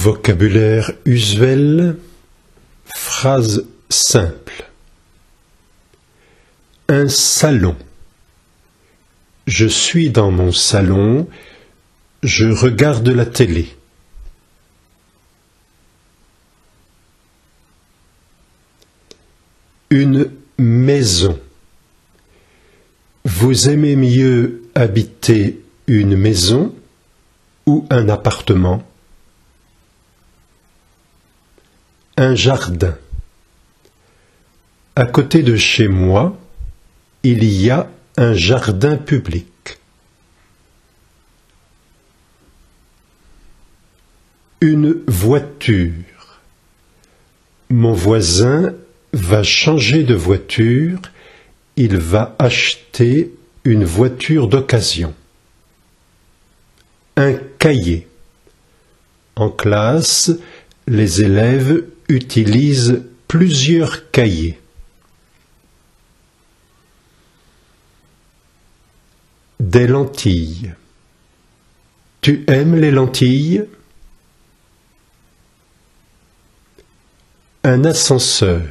Vocabulaire usuel, phrase simple. Un salon. Je suis dans mon salon, je regarde la télé. Une maison. Vous aimez mieux habiter une maison ou un appartement? Un jardin. À côté de chez moi, il y a un jardin public. Une voiture. Mon voisin va changer de voiture, il va acheter une voiture d'occasion. Un cahier. En classe, les élèves utilisent plusieurs cahiers. Des lentilles. Tu aimes les lentilles? Un ascenseur.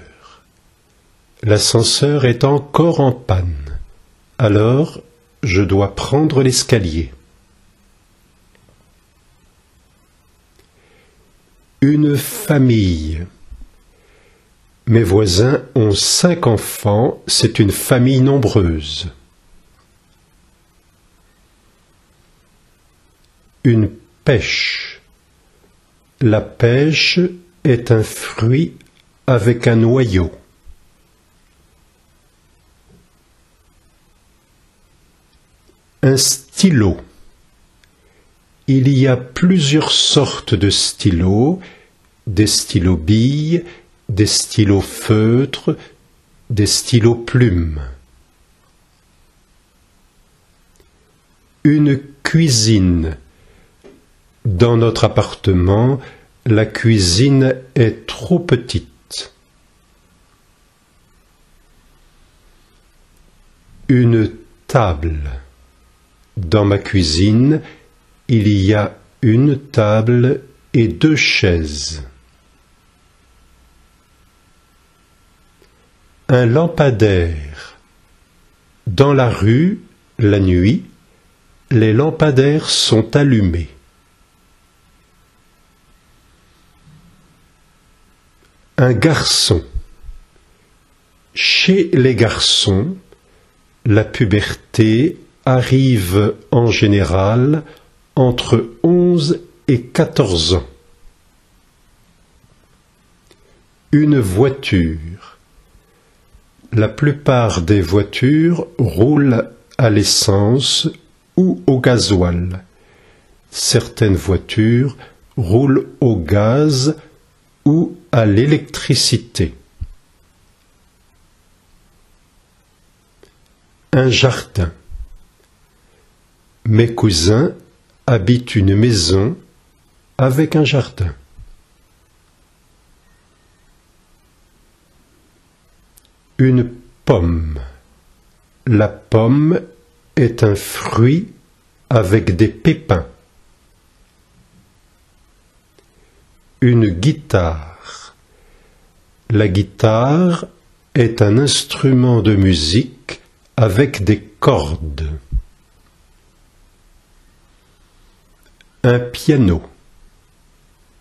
L'ascenseur est encore en panne. Alors, je dois prendre l'escalier. Une famille. Mes voisins ont 5 enfants, c'est une famille nombreuse. Une pêche. La pêche est un fruit avec un noyau. Un stylo. Il y a plusieurs sortes de stylos, des stylos billes, des stylos feutres, des stylos plumes. Une cuisine. Dans notre appartement, la cuisine est trop petite. Une table. Dans ma cuisine, il y a une table et 2 chaises. Un lampadaire. Dans la rue, la nuit, les lampadaires sont allumés. Un garçon. Chez les garçons, la puberté arrive en général entre 11 et 14 ans. Une voiture. La plupart des voitures roulent à l'essence ou au gasoil. Certaines voitures roulent au gaz ou à l'électricité. Un jardin. Mes cousins habitent une maison avec un jardin. Une pomme. La pomme est un fruit avec des pépins. Une guitare. La guitare est un instrument de musique avec des cordes. Un piano.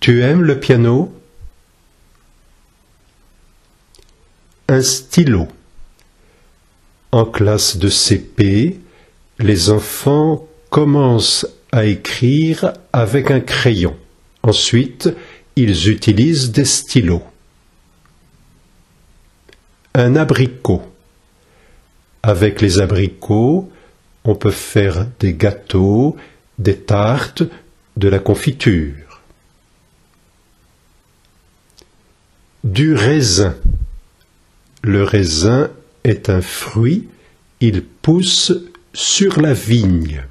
Tu aimes le piano? Un stylo. En classe de CP, les enfants commencent à écrire avec un crayon. Ensuite, ils utilisent des stylos. Un abricot. Avec les abricots, on peut faire des gâteaux, des tartes, de la confiture. Du raisin. Le raisin est un fruit, il pousse sur la vigne.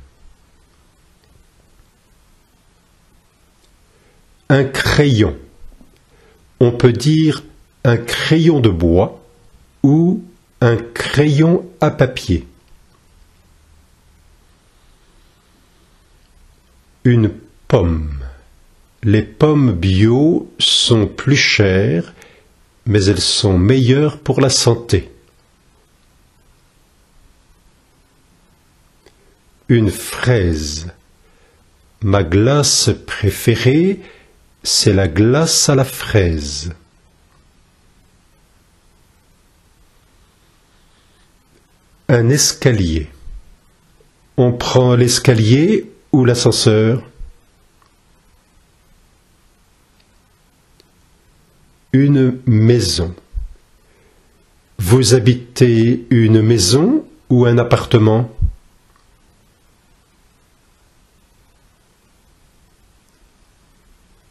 Un crayon. On peut dire un crayon de bois ou un crayon à papier. Une pomme. Les pommes bio sont plus chères, mais elles sont meilleures pour la santé. Une fraise. Ma glace préférée, c'est la glace à la fraise. Un escalier. On prend l'escalier ou l'ascenseur? Une maison. Vous habitez une maison ou un appartement?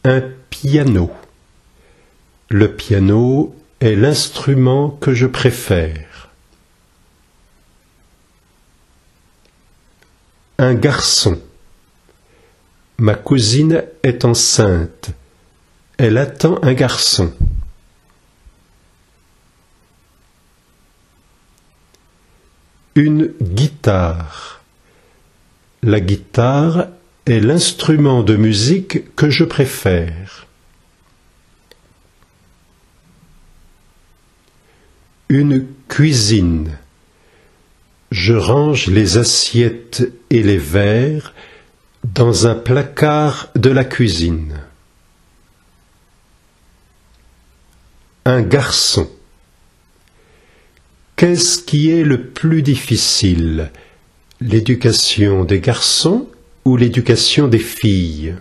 Un piano. Le piano est l'instrument que je préfère. Un garçon. Ma cousine est enceinte. Elle attend un garçon. Une guitare. La guitare est l'instrument de musique que je préfère. Une cuisine. Je range les assiettes et les verres dans un placard de la cuisine. Un garçon. Qu'est-ce qui est le plus difficile, l'éducation des garçons ou l'éducation des filles?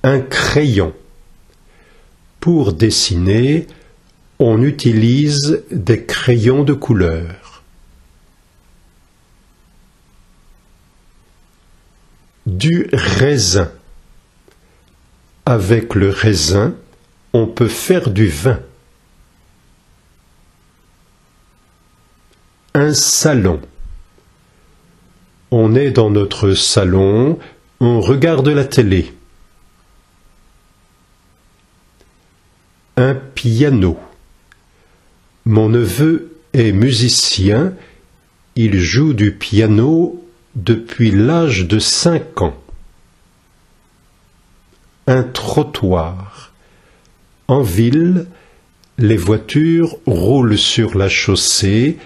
Un crayon. Pour dessiner, on utilise des crayons de couleur. Du raisin. Avec le raisin, on peut faire du vin. Un salon. On est dans notre salon, on regarde la télé. Un piano. Mon neveu est musicien, il joue du piano depuis l'âge de 5 ans. Un trottoir. En ville, les voitures roulent sur la chaussée,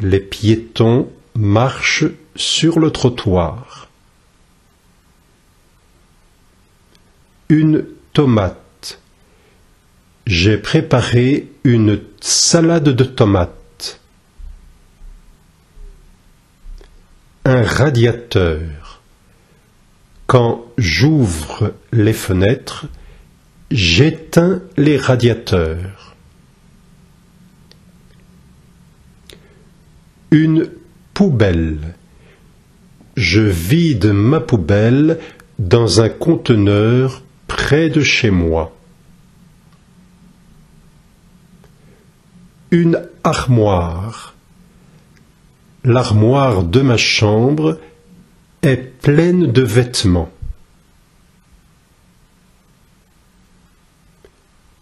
les piétons marchent sur le trottoir. Une tomate. J'ai préparé une salade de tomates. Un radiateur. Quand j'ouvre les fenêtres, j'éteins les radiateurs. Une poubelle. Je vide ma poubelle dans un conteneur près de chez moi. Une armoire. L'armoire de ma chambre est pleine de vêtements.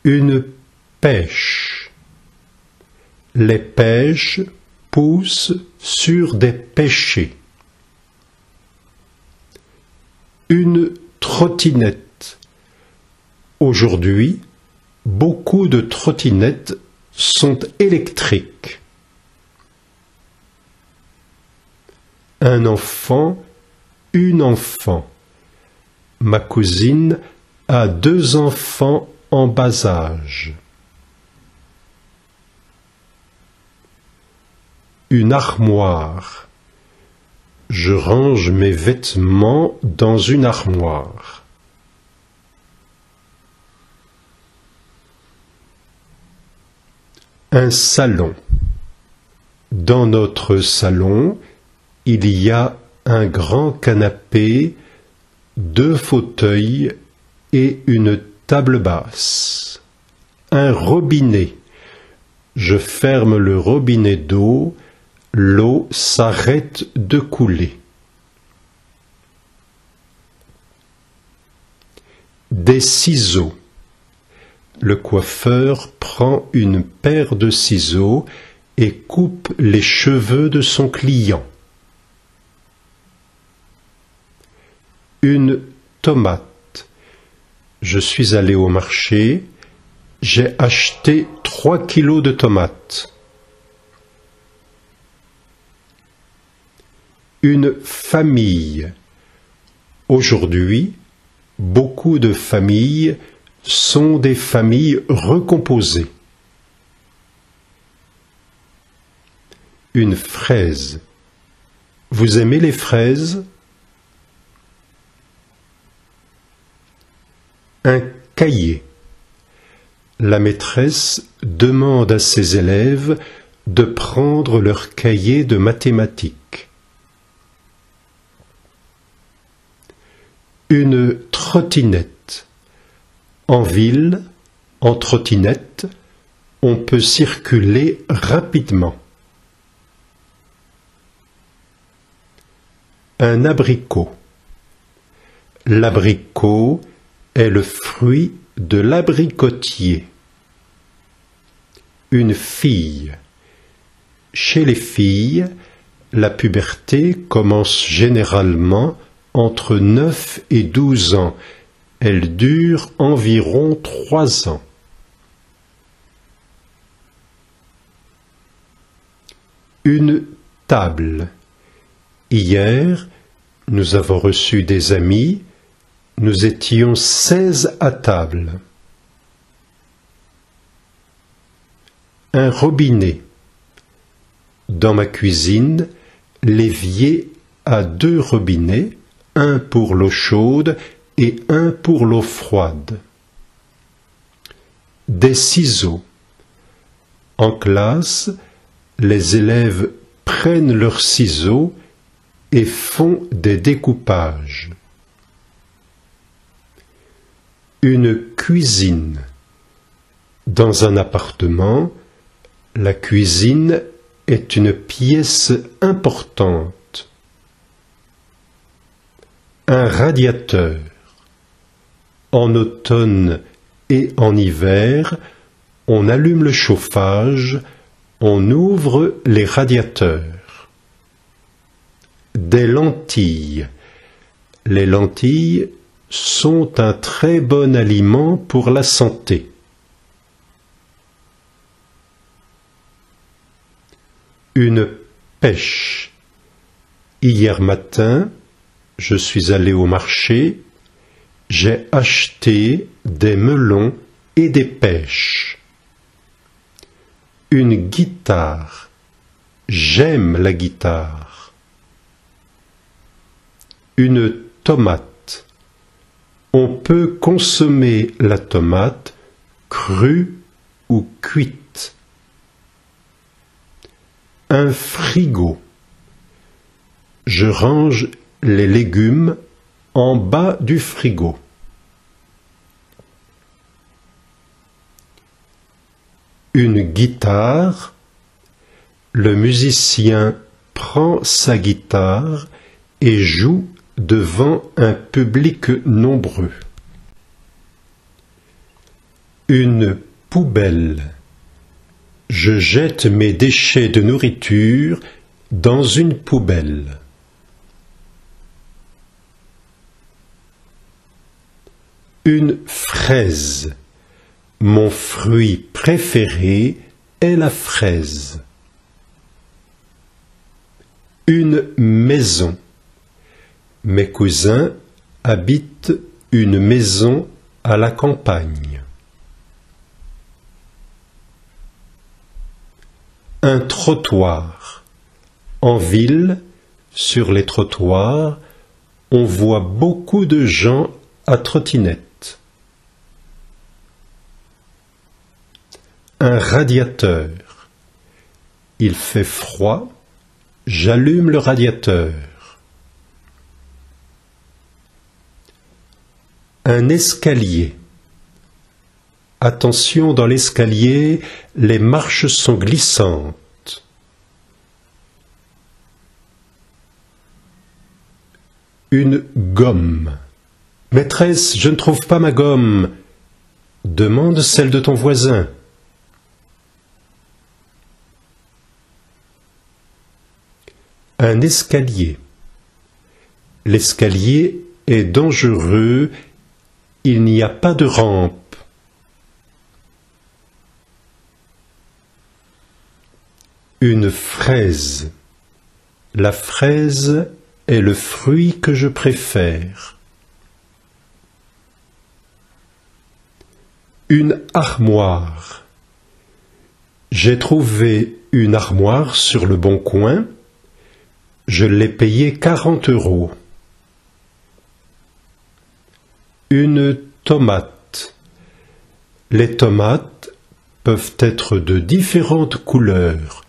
Une pêche. Les pêches poussent sur des pêchers. Une trottinette. Aujourd'hui, beaucoup de trottinettes sont électriques. Un enfant, une enfant. Ma cousine a 2 enfants en bas âge. Une armoire. Je range mes vêtements dans une armoire. Un salon. Dans notre salon, il y a un grand canapé, 2 fauteuils et une table basse. Un robinet. Je ferme le robinet d'eau, l'eau s'arrête de couler. Des ciseaux. Le coiffeur prend une paire de ciseaux et coupe les cheveux de son client. Une tomate. Je suis allé au marché, j'ai acheté 3 kilos de tomates. Une famille. Aujourd'hui, beaucoup de familles sont des familles recomposées. Une fraise. Vous aimez les fraises? Un cahier. La maîtresse demande à ses élèves de prendre leur cahier de mathématiques. Une trottinette. En ville, en trottinette, on peut circuler rapidement. Un abricot. L'abricot est le fruit de l'abricotier. Une fille. Chez les filles, la puberté commence généralement entre 9 et 12 ans. Elle dure environ 3 ans. Une table. Hier, nous avons reçu des amis. Nous étions 16 à table. Un robinet. Dans ma cuisine, l'évier a 2 robinets, un pour l'eau chaude et un pour l'eau froide. Des ciseaux. En classe, les élèves prennent leurs ciseaux et font des découpages. Une cuisine. Dans un appartement, la cuisine est une pièce importante. Un radiateur. En automne et en hiver, on allume le chauffage, on ouvre les radiateurs. Des lentilles. Les lentilles sont un très bon aliment pour la santé. Une pêche. Hier matin, je suis allé au marché, j'ai acheté des melons et des pêches. Une guitare. J'aime la guitare. Une tomate. On peut consommer la tomate crue ou cuite. Un frigo. Je range les légumes en bas du frigo. Une guitare. Le musicien prend sa guitare et joue devant un public nombreux. Une poubelle. Je jette mes déchets de nourriture dans une poubelle. Une fraise. Mon fruit préféré est la fraise. Une maison. Mes cousins habitent une maison à la campagne. Un trottoir. En ville, sur les trottoirs, on voit beaucoup de gens à trottinette. Un radiateur. Il fait froid, j'allume le radiateur. Un escalier. Attention, dans l'escalier, les marches sont glissantes. Une gomme. Maîtresse, je ne trouve pas ma gomme. Demande celle de ton voisin. Un escalier. L'escalier est dangereux. il n'y a pas de rampe. Une fraise. La fraise est le fruit que je préfère. Une armoire. J'ai trouvé une armoire sur le Bon Coin. Je l'ai payée 40 €. Une tomate. Les tomates peuvent être de différentes couleurs: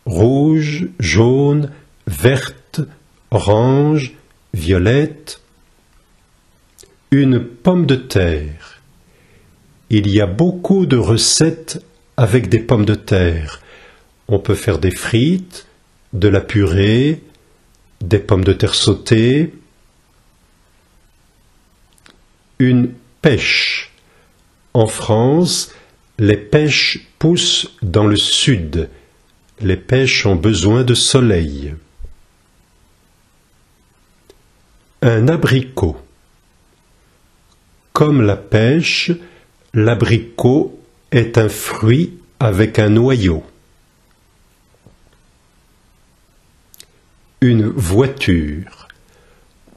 rouge, jaune, verte, orange, violette. Une pomme de terre. Il y a beaucoup de recettes avec des pommes de terre. On peut faire des frites, de la purée, des pommes de terre sautées. Une pêche. En France, les pêches poussent dans le sud. Les pêches ont besoin de soleil. Un abricot. Comme la pêche, l'abricot est un fruit avec un noyau. Une voiture.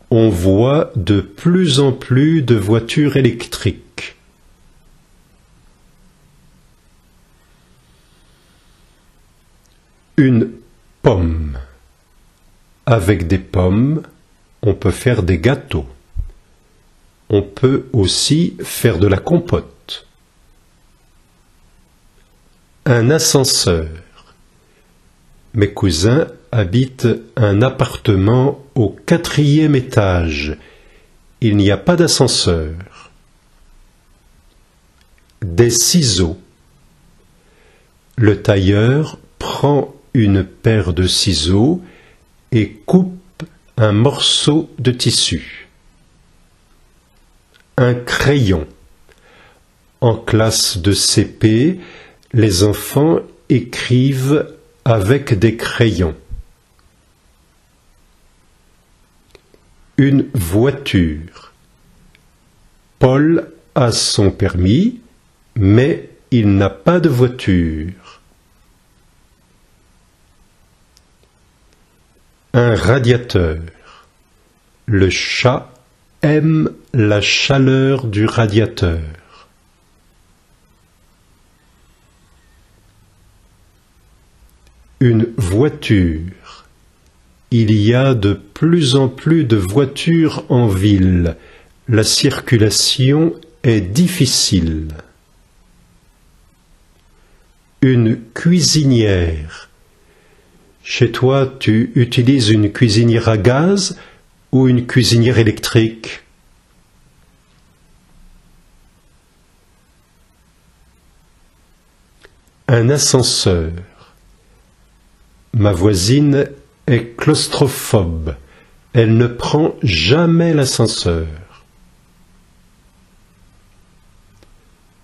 On voit de plus en plus de voitures électriques. Une pomme. Avec des pommes, on peut faire des gâteaux. On peut aussi faire de la compote. Un ascenseur. Mes cousins habitent un appartement au 4e étage. Il n'y a pas d'ascenseur. Des ciseaux. Le tailleur prend une paire de ciseaux et coupe un morceau de tissu. Un crayon. En classe de CP, les enfants écrivent avec des crayons. Une voiture. Paul a son permis, mais il n'a pas de voiture. Un radiateur. Le chat aime la chaleur du radiateur. Une voiture. Il y a de plus en plus de voitures en ville. La circulation est difficile. Une cuisinière. Chez toi, tu utilises une cuisinière à gaz ou une cuisinière électrique? Un ascenseur. Ma voisine est claustrophobe. Elle ne prend jamais l'ascenseur.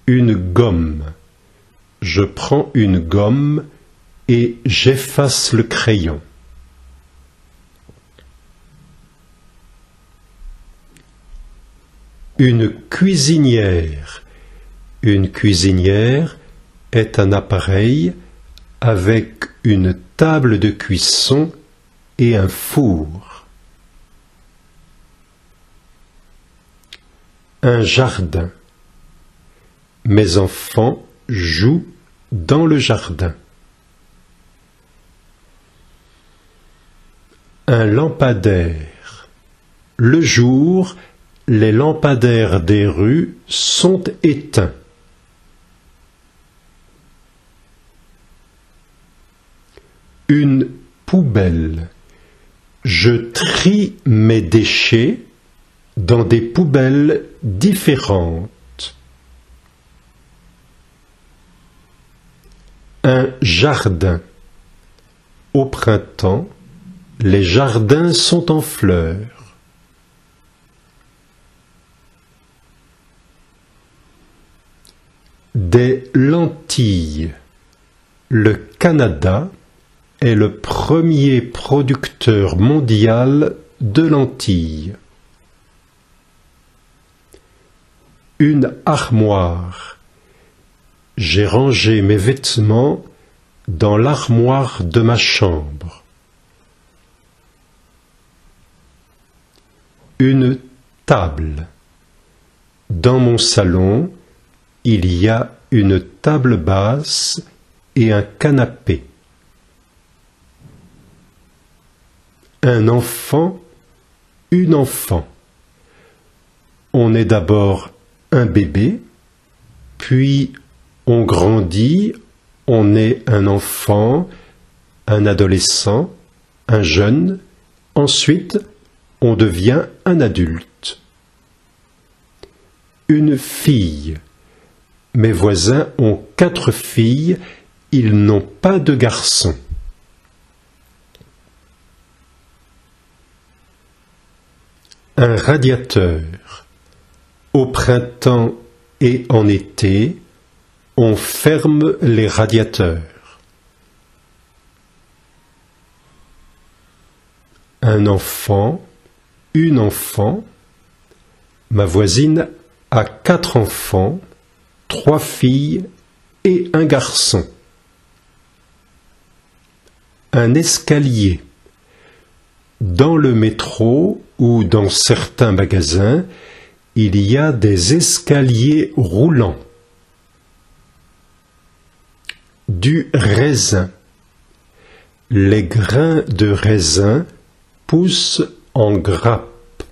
Une gomme. Je prends une gomme et j'efface le crayon. Une cuisinière. Une cuisinière est un appareil avec une table de cuisson et un four. Un jardin. Mes enfants jouent dans le jardin. Un lampadaire. Le jour, les lampadaires des rues sont éteints. Une poubelle. Je trie mes déchets dans des poubelles différentes. Un jardin. Au printemps, les jardins sont en fleurs. Des lentilles. Le Canada est le premier producteur mondial de lentilles. Une armoire. J'ai rangé mes vêtements dans l'armoire de ma chambre. Une table. Dans mon salon, il y a une table basse et un canapé. Un enfant, une enfant. On est d'abord un bébé, puis on grandit, on est un enfant, un adolescent, un jeune, ensuite on devient un adulte. Une fille. Mes voisins ont 4 filles, ils n'ont pas de garçons. Un radiateur. Au printemps et en été, on ferme les radiateurs. Un enfant, une enfant. Ma voisine a 4 enfants, 3 filles et un garçon. Un escalier. Dans le métro ou dans certains magasins, il y a des escaliers roulants. Du raisin. Les grains de raisin poussent en grappe.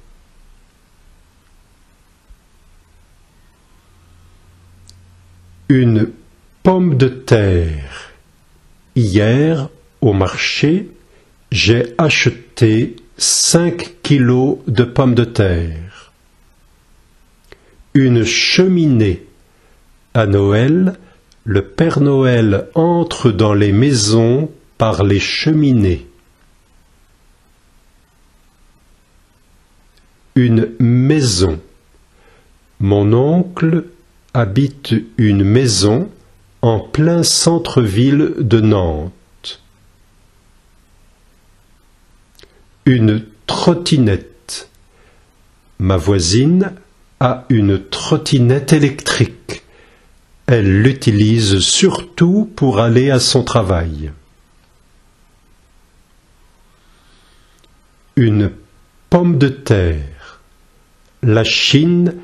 Une pomme de terre. Hier, au marché, j'ai acheté 5 kilos de pommes de terre. Une cheminée. À Noël, le Père Noël entre dans les maisons par les cheminées. Une maison. Mon oncle habite une maison en plein centre-ville de Nantes. Une trottinette. Ma voisine a une trottinette électrique. Elle l'utilise surtout pour aller à son travail. Une pomme de terre. La Chine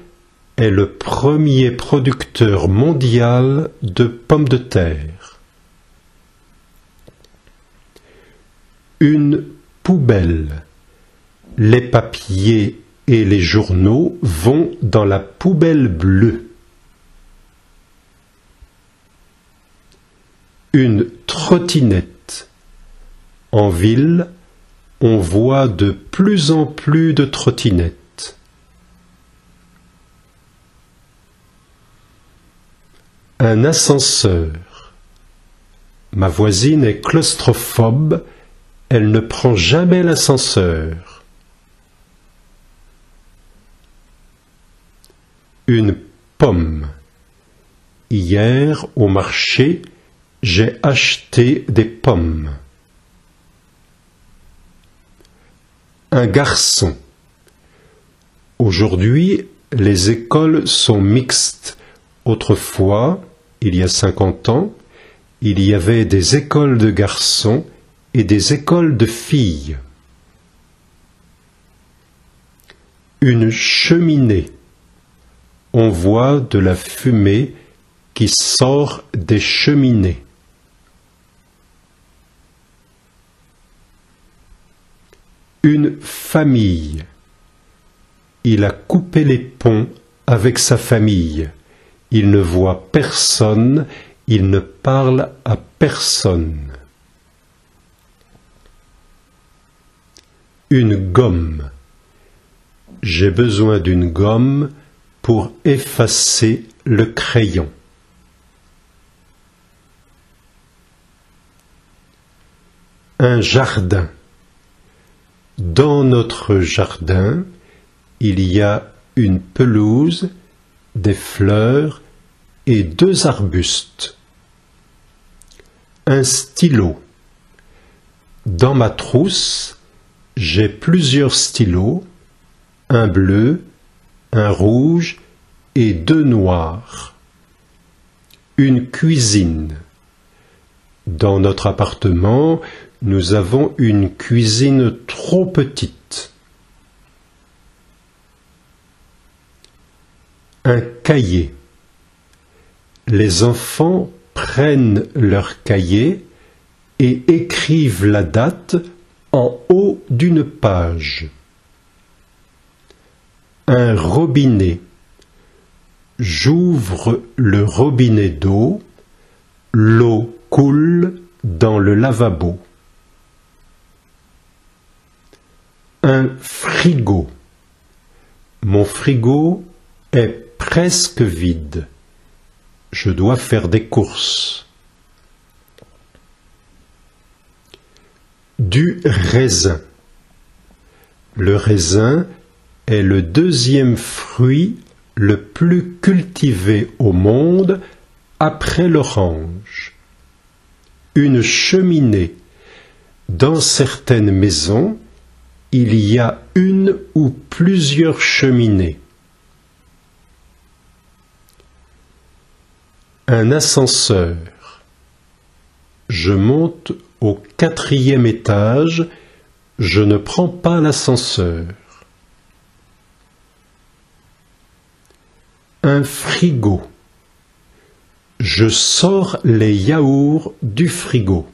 est le premier producteur mondial de pommes de terre. Une poubelle. Les papiers et les journaux vont dans la poubelle bleue. Une trottinette. En ville, on voit de plus en plus de trottinettes. Un ascenseur. Ma voisine est claustrophobe, elle ne prend jamais l'ascenseur. Une pomme. Hier, au marché, j'ai acheté des pommes. Un garçon. Aujourd'hui, les écoles sont mixtes. Autrefois, il y a 50 ans, il y avait des écoles de garçons et des écoles de filles. Une cheminée. On voit de la fumée qui sort des cheminées. Une famille. Il a coupé les ponts avec sa famille. Il ne voit personne, il ne parle à personne. Une gomme. J'ai besoin d'une gomme pour effacer le crayon. Un jardin. Dans notre jardin, il y a une pelouse, des fleurs et 2 arbustes. Un stylo. Dans ma trousse, j'ai plusieurs stylos, un bleu, un rouge et 2 noirs. Une cuisine. Dans notre appartement, nous avons une cuisine trop petite. Un cahier. Les enfants prennent leur cahier et écrivent la date en haut d'une page. Un robinet. J'ouvre le robinet d'eau, l'eau coule dans le lavabo. Un frigo. Mon frigo est presque vide. Je dois faire des courses. Du raisin. Le raisin est le 2e fruit le plus cultivé au monde après l'orange. Une cheminée. Dans certaines maisons, il y a une ou plusieurs cheminées. Un ascenseur. Je monte au 4e étage, je ne prends pas l'ascenseur. Un frigo. Je sors les yaourts du frigo.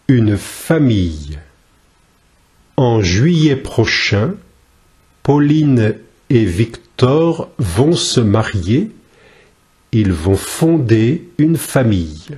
Une famille. En juillet prochain, Pauline et Victor vont se marier. Ils vont fonder une famille.